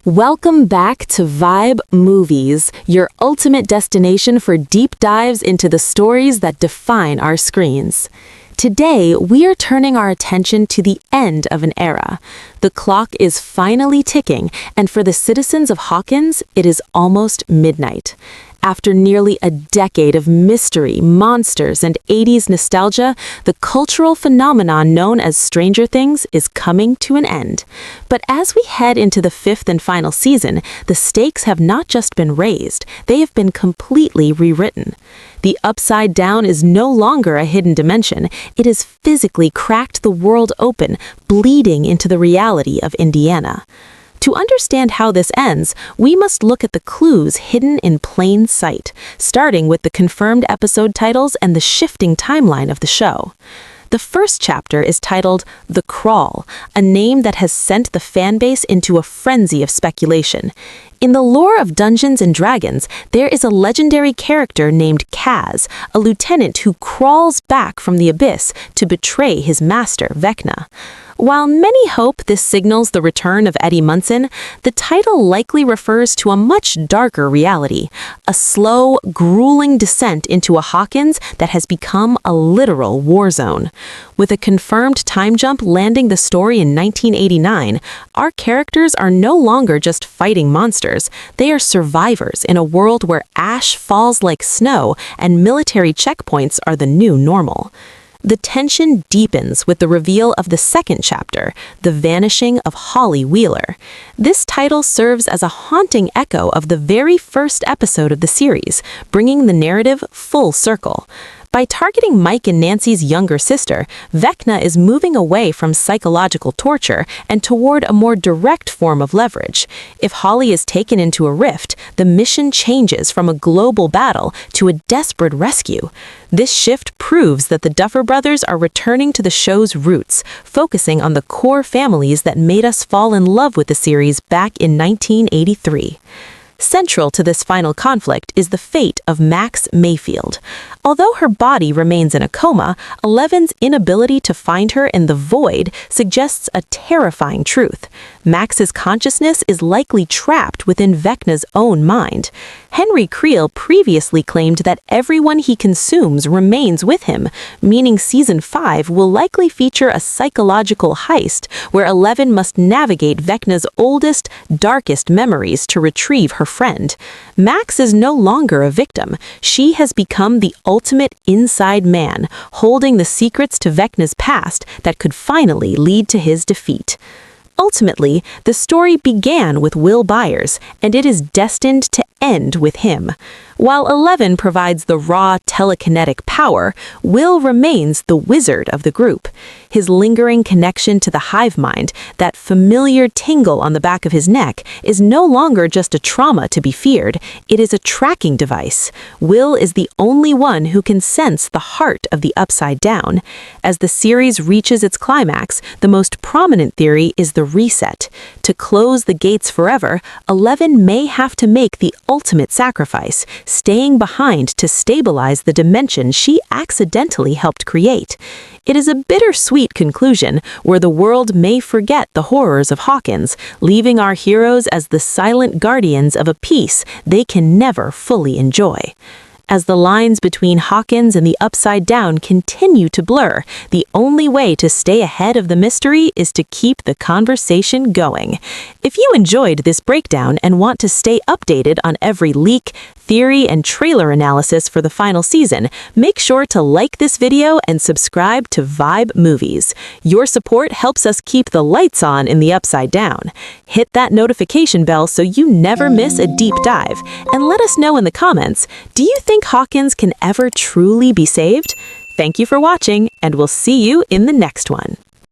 Welcome back to Vibe Movies, your ultimate destination for deep dives into the stories that define our screens. Today, we are turning our attention to the end of an era. The clock is finally ticking, and for the citizens of Hawkins, it is almost midnight. After nearly a decade of mystery, monsters, and 80s nostalgia, the cultural phenomenon known as Stranger Things is coming to an end. But as we head into the fifth and final season, the stakes have not just been raised, they have been completely rewritten. The Upside Down is no longer a hidden dimension. It has physically cracked the world open, bleeding into the reality of Indiana. To understand how this ends, we must look at the clues hidden in plain sight, starting with the confirmed episode titles and the shifting timeline of the show. The first chapter is titled The Crawl, a name that has sent the fanbase into a frenzy of speculation. In the lore of Dungeons & Dragons, there is a legendary character named Kaz, a lieutenant who crawls back from the abyss to betray his master, Vecna. While many hope this signals the return of Eddie Munson, the title likely refers to a much darker reality, a slow, grueling descent into a Hawkins that has become a literal war zone. With a confirmed time jump landing the story in 1989, our characters are no longer just fighting monsters, they are survivors in a world where ash falls like snow and military checkpoints are the new normal. The tension deepens with the reveal of the second chapter, The Vanishing of Holly Wheeler. This title serves as a haunting echo of the very first episode of the series, bringing the narrative full circle. By targeting Mike and Nancy's younger sister, Vecna is moving away from psychological torture and toward a more direct form of leverage. If Holly is taken into a rift, the mission changes from a global battle to a desperate rescue. This shift proves that the Duffer Brothers are returning to the show's roots, focusing on the core families that made us fall in love with the series back in 1983. Central to this final conflict is the fate of Max Mayfield. Although her body remains in a coma, Eleven's inability to find her in the void suggests a terrifying truth. Max's consciousness is likely trapped within Vecna's own mind. Henry Creel previously claimed that everyone he consumes remains with him, meaning Season 5 will likely feature a psychological heist where Eleven must navigate Vecna's oldest, darkest memories to retrieve her friend. Max is no longer a victim. She has become the ultimate inside man, holding the secrets to Vecna's past that could finally lead to his defeat. Ultimately, the story began with Will Byers, and it is destined to end with him. While Eleven provides the raw telekinetic power, Will remains the wizard of the group. His lingering connection to the hive mind, that familiar tingle on the back of his neck, is no longer just a trauma to be feared, it is a tracking device. Will is the only one who can sense the heart of the Upside Down. As the series reaches its climax, the most prominent theory is the reset. To close the gates forever, Eleven may have to make the ultimate sacrifice, staying behind to stabilize the dimension she accidentally helped create. It is a bittersweet conclusion where the world may forget the horrors of Hawkins, leaving our heroes as the silent guardians of a peace they can never fully enjoy. As the lines between Hawkins and the Upside Down continue to blur, the only way to stay ahead of the mystery is to keep the conversation going. If you enjoyed this breakdown and want to stay updated on every leak, theory, and trailer analysis for the final season, make sure to like this video and subscribe to Vibe Movies. Your support helps us keep the lights on in the Upside Down. Hit that notification bell so you never miss a deep dive, and let us know in the comments, do you think Hawkins can ever truly be saved? Thank you for watching, and we'll see you in the next one.